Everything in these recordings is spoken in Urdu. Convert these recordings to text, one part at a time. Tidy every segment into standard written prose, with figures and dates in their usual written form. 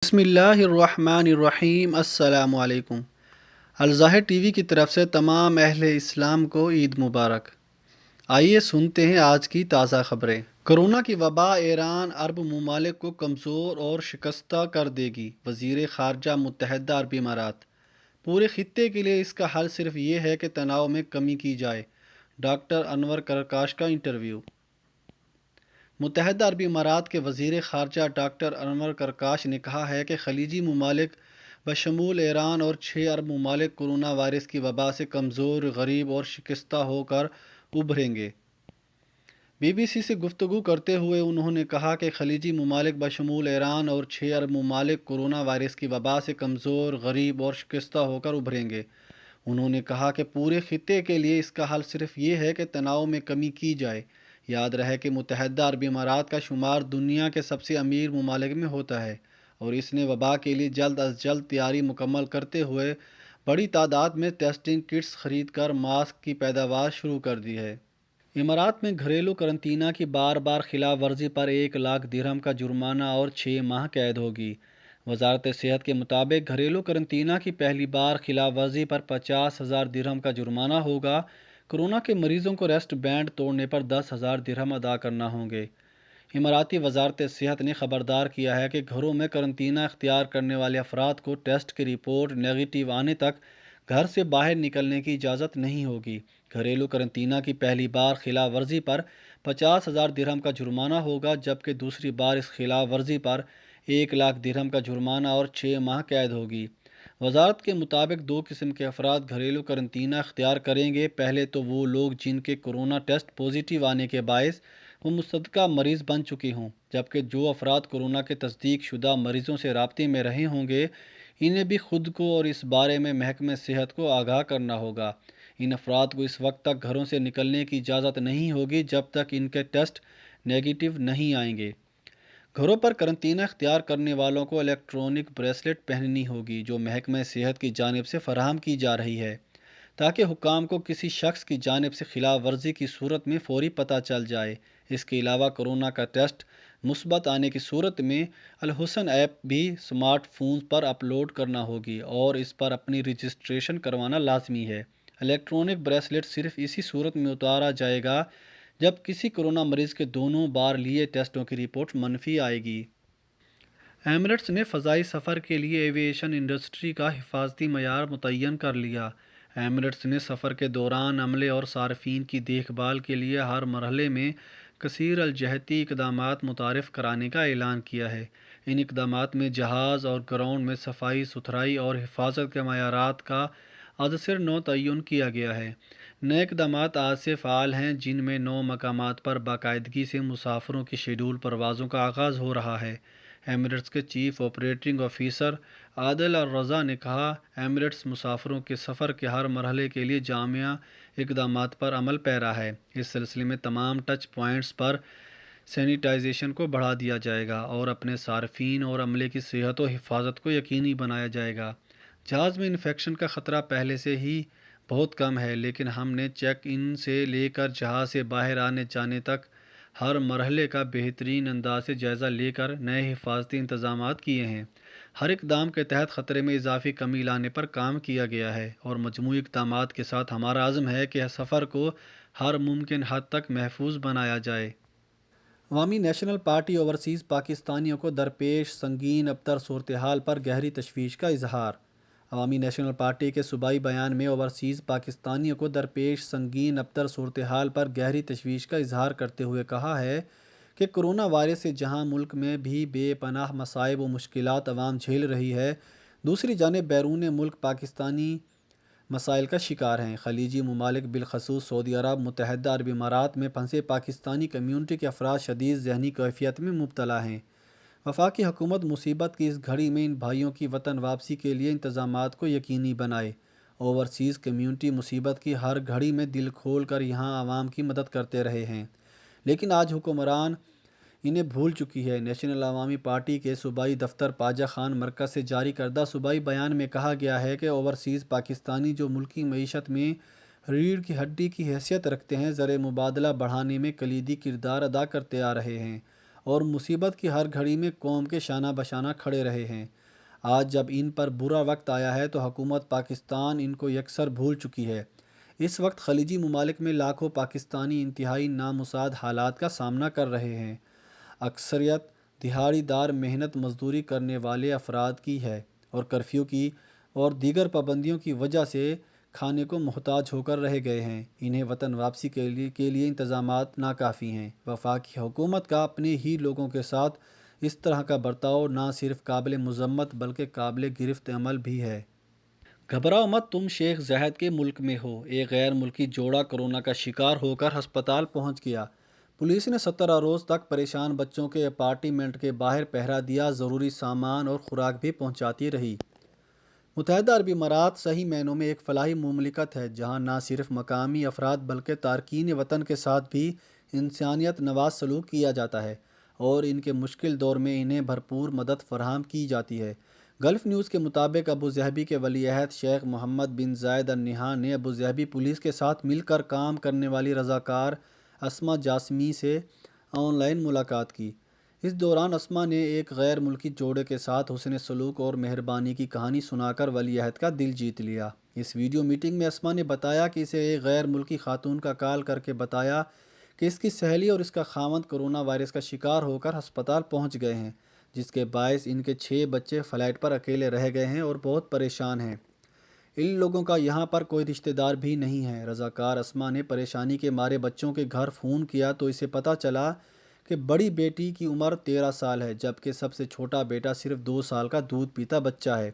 بسم اللہ الرحمن الرحیم۔ السلام علیکم۔ الظاہر ٹی وی کی طرف سے تمام اہل اسلام کو عید مبارک۔ آئیے سنتے ہیں آج کی تازہ خبریں۔ کرونا کی وبا ایران عرب ممالک کو کمزور اور شکستہ کر دے گی، وزیر خارجہ متحدہ عرب امارات۔ پورے خطے کے لیے اس کا حل صرف یہ ہے کہ تناؤ میں کمی کی جائے، ڈاکٹر انور کرکاش کا انٹرویو۔ متحدہ عرب امارات کے وزیر خارجہ ڈاکٹر انور کرکاش نے کہا ہے کہ خلیجی ممالک بشمول ایران اور 6 عرب ممالک کرونا وائرس کی وبا سے کمزور، غریب اور شکستہ ہو کر ابھریں گے۔ بی بی سی سے گفتگو کرتے ہوئے انہوں نے کہا کہ خلیجی ممالک بشمول ایران اور 6 عرب ممالک کرونا وائرس کی وبا سے کمزور، غریب اور شکستہ ہو کر ابھریں گے۔ انہوں نے کہا کہ پورے خطے کے لیے اس کا حل صرف یہ ہے کہ تناؤ میں کمی کی جائے۔ یاد رہے کہ متحدہ عرب امارات کا شمار دنیا کے سب سے امیر ممالک میں ہوتا ہے اور اس نے وبا کے لیے جلد از جلد تیاری مکمل کرتے ہوئے بڑی تعداد میں ٹیسٹنگ کٹس خرید کر ماسک کی پیداوار شروع کر دی ہے۔ امارات میں گھریلو قرنطینہ کی بار بار خلاف ورزی پر 1,00,000 درہم کا جرمانہ اور 6 ماہ قید ہوگی۔ وزارت صحت کے مطابق گھریلو قرنطینہ کی پہلی بار خلاف ورزی پر 50,000 درہم کا جرمانہ ہوگا۔ کورونا کے مریضوں کو ریسٹ بینڈ توڑنے پر 10,000 درہم ادا کرنا ہوں گے۔ اماراتی وزارت صحت نے خبردار کیا ہے کہ گھروں میں قرنطینہ اختیار کرنے والے افراد کو ٹیسٹ کی رپورٹ نیگیٹو آنے تک گھر سے باہر نکلنے کی اجازت نہیں ہوگی۔ گھریلو قرنطینہ کی پہلی بار خلاف ورزی پر 50,000 درہم کا جرمانہ ہوگا، جبکہ دوسری بار اس خلاف ورزی پر 1,00,000 درہم کا جرمانہ اور 6 ماہ قید ہوگی۔ وزارت کے مطابق 2 قسم کے افراد گھریلو قرنطینہ اختیار کریں گے۔ پہلے تو وہ لوگ جن کے کورونا ٹیسٹ پازیٹیو آنے کے باعث وہ مصدقہ مریض بن چکے ہوں، جبکہ جو افراد کورونا کے تصدیق شدہ مریضوں سے رابطے میں رہے ہوں گے انہیں بھی خود کو اور اس بارے میں محکمہ صحت کو آگاہ کرنا ہوگا۔ ان افراد کو اس وقت تک گھروں سے نکلنے کی اجازت نہیں ہوگی جب تک ان کے ٹیسٹ نیگیٹو نہیں آئیں گے۔ گھروں پر قرنطینہ اختیار کرنے والوں کو الیکٹرانک بریسلیٹ پہننی ہوگی جو محکمہ صحت کی جانب سے فراہم کی جا رہی ہے، تاکہ حکام کو کسی شخص کی جانب سے خلاف ورزی کی صورت میں فوری پتہ چل جائے۔ اس کے علاوہ کورونا کا ٹیسٹ مثبت آنے کی صورت میں الحسن ایپ بھی سمارٹ فونز پر اپلوڈ کرنا ہوگی اور اس پر اپنی رجسٹریشن کروانا لازمی ہے۔ الیکٹرانک بریسلیٹ صرف اسی صورت میں اتارا جائے گا جب کسی کورونا مریض کے دونوں بار لیے ٹیسٹوں کی رپورٹ منفی آئے گی۔ ایمریٹس نے فضائی سفر کے لیے ایوی ایشن انڈسٹری کا حفاظتی معیار متعین کر لیا۔ ایمریٹس نے سفر کے دوران عملے اور صارفین کی دیکھ بھال کے لیے ہر مرحلے میں کثیر الجہتی اقدامات متعارف کرانے کا اعلان کیا ہے۔ ان اقدامات میں جہاز اور گراؤنڈ میں صفائی ستھرائی اور حفاظت کے معیارات کا از سر نو تعین کیا گیا ہے۔ نئے اقدامات آج سے فعال ہیں، جن میں 9 مقامات پر باقاعدگی سے مسافروں کی شیڈول پروازوں کا آغاز ہو رہا ہے۔ ایمریٹس کے چیف آپریٹنگ آفیسر عادل الرضا نے کہا، ایمریٹس مسافروں کے سفر کے ہر مرحلے کے لیے جامع اقدامات پر عمل پیرا ہے۔ اس سلسلے میں تمام ٹچ پوائنٹس پر سینیٹائزیشن کو بڑھا دیا جائے گا اور اپنے صارفین اور عملے کی صحت و حفاظت کو یقینی بنایا جائے گا۔ جہاز میں انفیکشن کا خطرہ پہلے سے ہی بہت کم ہے، لیکن ہم نے چیک ان سے لے کر جہاز سے باہر آنے جانے تک ہر مرحلے کا بہترین انداز سے جائزہ لے کر نئے حفاظتی انتظامات کیے ہیں۔ ہر اقدام کے تحت خطرے میں اضافی کمی لانے پر کام کیا گیا ہے اور مجموعی اقدامات کے ساتھ ہمارا عزم ہے کہ سفر کو ہر ممکن حد تک محفوظ بنایا جائے۔ عوامی نیشنل پارٹی اوورسیز پاکستانیوں کو درپیش سنگین ابتر صورتحال پر گہری تشویش کا اظہار۔ عوامی نیشنل پارٹی کے صوبائی بیان میں اوورسیز پاکستانیوں کو درپیش سنگین ابتر صورتحال پر گہری تشویش کا اظہار کرتے ہوئے کہا ہے کہ کورونا وائرس سے جہاں ملک میں بھی بے پناہ مصائب و مشکلات عوام جھیل رہی ہے، دوسری جانب بیرون ملک پاکستانی مسائل کا شکار ہیں۔ خلیجی ممالک بالخصوص سعودی عرب، متحدہ عرب امارات میں پھنسے پاکستانی کمیونٹی کے افراد شدید ذہنی کیفیت میں مبتلا ہیں۔ وفاقی حکومت مصیبت کی اس گھڑی میں ان بھائیوں کی وطن واپسی کے لیے انتظامات کو یقینی بنائے۔ اوورسیز کمیونٹی مصیبت کی ہر گھڑی میں دل کھول کر یہاں عوام کی مدد کرتے رہے ہیں، لیکن آج حکمران انہیں بھول چکی ہے۔ نیشنل عوامی پارٹی کے صوبائی دفتر پاجا خان مرکز سے جاری کردہ صوبائی بیان میں کہا گیا ہے کہ اوورسیز پاکستانی جو ملکی معیشت میں ریڑھ کی ہڈی کی حیثیت رکھتے ہیں، زر مبادلہ بڑھانے میں کلیدی کردار ادا کرتے آ رہے ہیں اور مصیبت کی ہر گھڑی میں قوم کے شانہ بشانہ کھڑے رہے ہیں۔ آج جب ان پر برا وقت آیا ہے تو حکومت پاکستان ان کو یکسر بھول چکی ہے۔ اس وقت خلیجی ممالک میں لاکھوں پاکستانی انتہائی نامساعد حالات کا سامنا کر رہے ہیں۔ اکثریت دہاڑی دار محنت مزدوری کرنے والے افراد کی ہے اور کرفیو کی اور دیگر پابندیوں کی وجہ سے کھانے کو محتاج ہو کر رہ گئے ہیں۔ انہیں وطن واپسی کے لیے انتظامات ناکافی ہیں۔ وفاقی حکومت کا اپنے ہی لوگوں کے ساتھ اس طرح کا برتاؤ نہ صرف قابل مذمت بلکہ قابل گرفت عمل بھی ہے۔ گھبراؤ مت، تم شیخ زاہد کے ملک میں ہو۔ ایک غیر ملکی جوڑا کورونا کا شکار ہو کر ہسپتال پہنچ گیا۔ پولیس نے 17 روز تک پریشان بچوں کے اپارٹمنٹ کے باہر پہرا دیا، ضروری سامان اور خوراک بھی پہنچاتی رہی۔ متحدہ عرب امارات صحیح معنوں میں ایک فلاحی مملکت ہے جہاں نہ صرف مقامی افراد بلکہ تارکین وطن کے ساتھ بھی انسانیت نواز سلوک کیا جاتا ہے اور ان کے مشکل دور میں انہیں بھرپور مدد فراہم کی جاتی ہے۔ گلف نیوز کے مطابق ابوظہبی کے ولی عہد شیخ محمد بن زاید ال نہیان نے ابوظہبی پولیس کے ساتھ مل کر کام کرنے والی رضاکار اسما جاسمی سے آن لائن ملاقات کی۔ اس دوران اسما نے ایک غیر ملکی جوڑے کے ساتھ حسن سلوک اور مہربانی کی کہانی سنا کر ولی عہد کا دل جیت لیا۔ اس ویڈیو میٹنگ میں اسما نے بتایا کہ اسے ایک غیر ملکی خاتون کا کال کر کے بتایا کہ اس کی سہیلی اور اس کا خاوند کورونا وائرس کا شکار ہو کر ہسپتال پہنچ گئے ہیں، جس کے باعث ان کے 6 بچے فلائٹ پر اکیلے رہ گئے ہیں اور بہت پریشان ہیں۔ ان لوگوں کا یہاں پر کوئی رشتہ دار بھی نہیں ہے۔ رضاکار اسما نے پریشانی کے مارے بچوں کے گھر فون کیا تو اسے پتہ چلا کہ بڑی بیٹی کی عمر 13 سال ہے جبکہ سب سے چھوٹا بیٹا صرف 2 سال کا دودھ پیتا بچہ ہے۔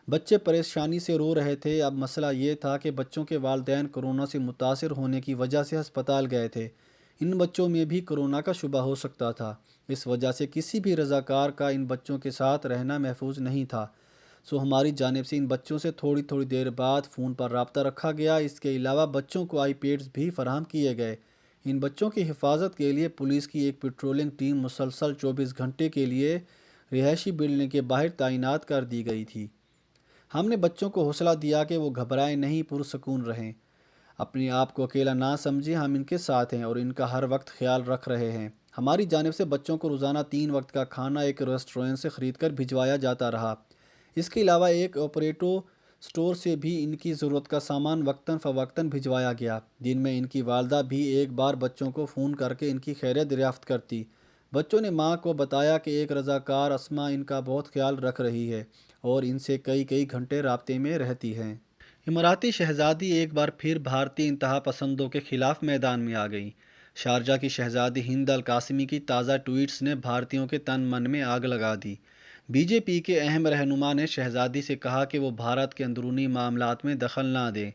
بچے پریشانی سے رو رہے تھے۔ اب مسئلہ یہ تھا کہ بچوں کے والدین کورونا سے متاثر ہونے کی وجہ سے ہسپتال گئے تھے۔ ان بچوں میں بھی کورونا کا شبہ ہو سکتا تھا۔ اس وجہ سے کسی بھی رضاکار کا ان بچوں کے ساتھ رہنا محفوظ نہیں تھا، سو ہماری جانب سے ان بچوں سے تھوڑی تھوڑی دیر بعد فون پر رابطہ رکھا گیا۔ اس کے علاوہ بچوں کو آئی پیڈز بھی فراہم کیے گئے۔ ان بچوں کی حفاظت کے لیے پولیس کی ایک پیٹرولنگ ٹیم مسلسل 24 گھنٹے کے لیے رہائشی بلڈنگ کے باہر تعینات کر دی گئی تھی۔ ہم نے بچوں کو حوصلہ دیا کہ وہ گھبرائیں نہیں، پرسکون رہیں، اپنے آپ کو اکیلا نہ سمجھیں، ہم ان کے ساتھ ہیں اور ان کا ہر وقت خیال رکھ رہے ہیں۔ ہماری جانب سے بچوں کو روزانہ 3 وقت کا کھانا ایک ریسٹورنٹ سے خرید کر بھجوایا جاتا رہا۔ اس کے علاوہ ایک آپریٹو اسٹور سے بھی ان کی ضرورت کا سامان وقتاً فوقتاً بھجوایا گیا۔ دن میں ان کی والدہ بھی ایک بار بچوں کو فون کر کے ان کی خیریت دریافت کرتی۔ بچوں نے ماں کو بتایا کہ ایک رضاکار اسما ان کا بہت خیال رکھ رہی ہے اور ان سے کئی گھنٹے رابطے میں رہتی ہے۔ اماراتی شہزادی ایک بار پھر بھارتی انتہا پسندوں کے خلاف میدان میں آ گئیں۔ شارجہ کی شہزادی ہند القاسمی کی تازہ ٹویٹس نے بھارتیوں کے تن من میں آگ لگا دی۔ بی جے پی کے اہم رہنما نے شہزادی سے کہا کہ وہ بھارت کے اندرونی معاملات میں دخل نہ دیں۔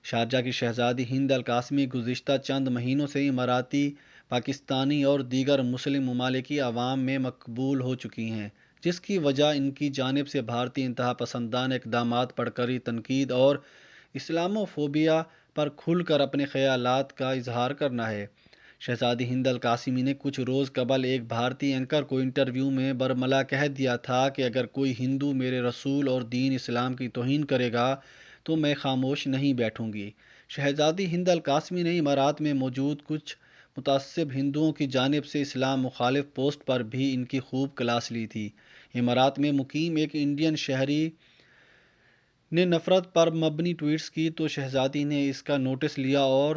شارجہ کی شہزادی ہند القاسمی گزشتہ چند مہینوں سے اماراتی، پاکستانی اور دیگر مسلم ممالک کی عوام میں مقبول ہو چکی ہیں، جس کی وجہ ان کی جانب سے بھارتی انتہا پسندانہ اقدامات پر کڑی تنقید اور اسلامو فوبیا پر کھل کر اپنے خیالات کا اظہار کرنا ہے۔ شہزادی ہند القاسمی نے کچھ روز قبل ایک بھارتی اینکر کو انٹرویو میں برملا کہہ دیا تھا کہ اگر کوئی ہندو میرے رسول اور دین اسلام کی توہین کرے گا تو میں خاموش نہیں بیٹھوں گی۔ شہزادی ہند القاسمی نے امارات میں موجود کچھ متعصب ہندوؤں کی جانب سے اسلام مخالف پوسٹ پر بھی ان کی خوب کلاس لی تھی۔ امارات میں مقیم ایک انڈین شہری نے نفرت پر مبنی ٹویٹس کی تو شہزادی نے اس کا نوٹس لیا اور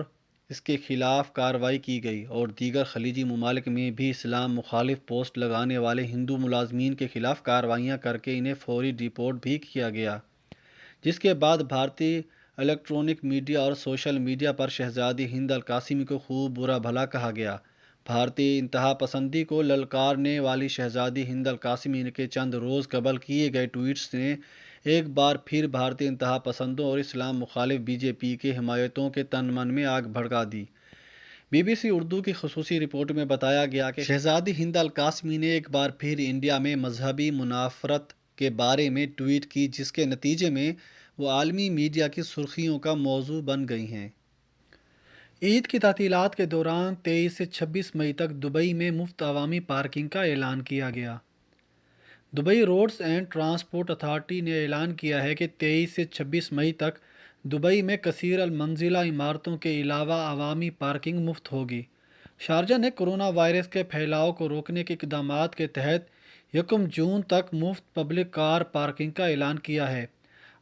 اس کے خلاف کارروائی کی گئی اور دیگر خلیجی ممالک میں بھی اسلام مخالف پوسٹ لگانے والے ہندو ملازمین کے خلاف کارروائیاں کر کے انہیں فوری ڈیپورٹ بھی کیا گیا، جس کے بعد بھارتی الیکٹرانک میڈیا اور سوشل میڈیا پر شہزادی ہند القاسمی کو خوب برا بھلا کہا گیا۔ بھارتی انتہا پسندی کو للکارنے والی شہزادی ہند القاسمی کے چند روز قبل کیے گئے ٹویٹس نے ایک بار پھر بھارتی انتہا پسندوں اور اسلام مخالف بی جے پی کے حمایتوں کے تن من میں آگ بھڑکا دی۔ بی بی سی اردو کی خصوصی رپورٹ میں بتایا گیا کہ شہزادی ہند القاسمی نے ایک بار پھر انڈیا میں مذہبی منافرت کے بارے میں ٹویٹ کی، جس کے نتیجے میں وہ عالمی میڈیا کی سرخیوں کا موضوع بن گئی ہیں۔ عید کی تعطیلات کے دوران 23 سے 26 مئی تک دبئی میں مفت عوامی پارکنگ کا اعلان کیا گیا۔ Dubai roads and transport authority نے اعلان کیا ہے کہ 23 سے 26 مئی تک دبئی میں کثیر المنزلہ عمارتوں کے علاوہ عوامی پارکنگ مفت ہوگی۔ شارجہ نے کرونا وائرس کے پھیلاؤ کو روکنے کے اقدامات کے تحت 1 جون تک مفت پبلک کار پارکنگ کا اعلان کیا ہے۔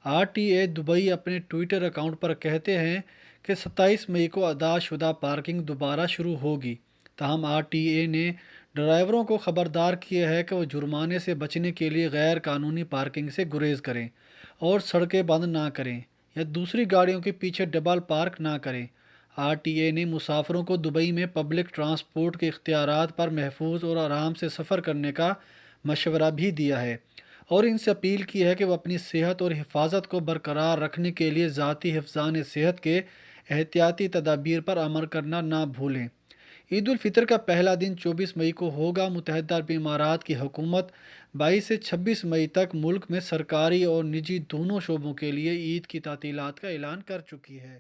آر ٹی اے دبئی اپنے ٹویٹر اکاؤنٹ پر کہتے ہیں کہ 27 مئی کو ادا شدہ پارکنگ دوبارہ شروع ہوگی، تاہم آر ٹی اے نے ڈرائیوروں کو خبردار کیا ہے کہ وہ جرمانے سے بچنے کے لیے غیر قانونی پارکنگ سے گریز کریں اور سڑکیں بند نہ کریں یا دوسری گاڑیوں کے پیچھے ڈبل پارک نہ کریں۔ آر ٹی اے نے مسافروں کو دبئی میں پبلک ٹرانسپورٹ کے اختیارات پر محفوظ اور آرام سے سفر کرنے کا مشورہ بھی دیا ہے اور ان سے اپیل کی ہے کہ وہ اپنی صحت اور حفاظت کو برقرار رکھنے کے لیے ذاتی حفظان صحت کے احتیاطی تدابیر پر عمل کرنا نہ بھولیں۔ عید الفطر کا پہلا دن 24 مئی کو ہوگا۔ متحدہ عرب امارات کی حکومت 22 سے 26 مئی تک ملک میں سرکاری اور نجی دونوں شعبوں کے لیے عید کی تعطیلات کا اعلان کر چکی ہے۔